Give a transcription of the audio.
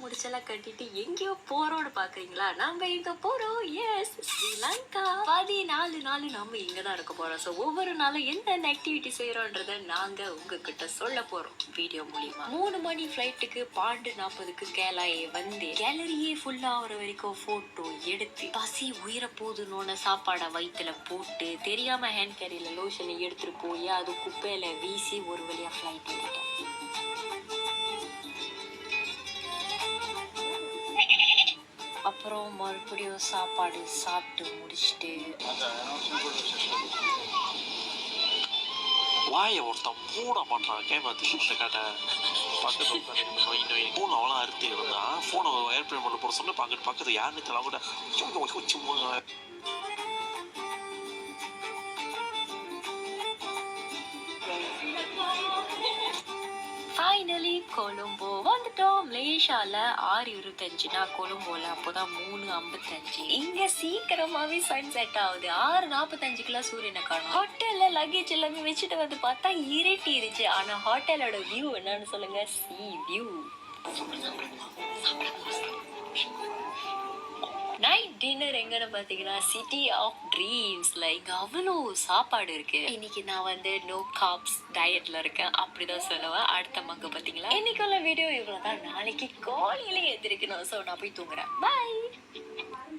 முடிச்செல்லாம் கட்டிட்டு எங்கேயோ போறோம்னு பாக்குறீங்களா? நாம எங்க போறோம்? எஸ், ஸ்ரீலங்கா. 14 நாள் நாம இங்கதான் இருக்க போறோம். ஸோ ஒவ்வொரு நாளும் என்னென்ன ஆக்டிவிட்டி செய்யறோன்றத நாங்க உங்ககிட்ட சொல்ல போறோம் வீடியோ மூலியமா. 3 மணி ஃபிளைட்டுக்கு 12:40க்கு கேலாயே வந்து கேலரியே ஃபுல்லா ஆகிற வரைக்கும் போட்டோ எடுத்து பசி உயிர போதுன்னு சாப்பாடை வயிற்றுல போட்டு தெரியாம ஹேண்ட் கேரியில லோஷனை எடுத்துட்டு போய் அது குப்பையில வீசி ஒரு வழியா ஃபிளைட் ஏறிட்டேன். அப்புறம் மறுபடியும் சாப்பாடு சாப்பிட்டு முடிச்சுட்டு வாயை ஒருத்தன் மூட மாட்டான் கேமத்து கடை பக்கத்து ஃபோன் அவ்வளோ அறுத்தி இருந்தா ஃபோனை ஏர்பிளேன் பண்ண போட சொன்ன பக்கத்து யாருன்னு தெரியல கூட ஃபைனலி கொழும்போ வந்துட்டோம். மலேசியால 6:25 கொழும்போல அப்போதான் 3:55. இங்க சீக்கிரமாவே சன் செட் ஆகுது. 6:45 சூரியனை காணும். ஹோட்டல்ல லக்கேஜ் எல்லாமே வச்சுட்டு வந்து பார்த்தா இருட்டிருச்சு. ஆனா ஹோட்டலோட வியூ என்னன்னு சொல்லுங்க? C view. நைட் டின்னர் எங்கன்னு பாத்தீங்கன்னா சிட்டி ஆஃப் ட்ரீம்ஸ்ல இங்க அவ்வளோ சாப்பாடு இருக்கு. இன்னைக்கு நான் வந்து நோ கார்ப்ஸ் டயட்ல இருக்கேன் அப்படிதான் சொல்லுவேன். அடுத்த மங்க பாத்தீங்களா? இன்னைக்குள்ள வீடியோ இவ்வளவுதான். நாளைக்கு காலையில எந்திரிக்கணும். ஸோ நான் போய் தூங்குறேன். பாய்.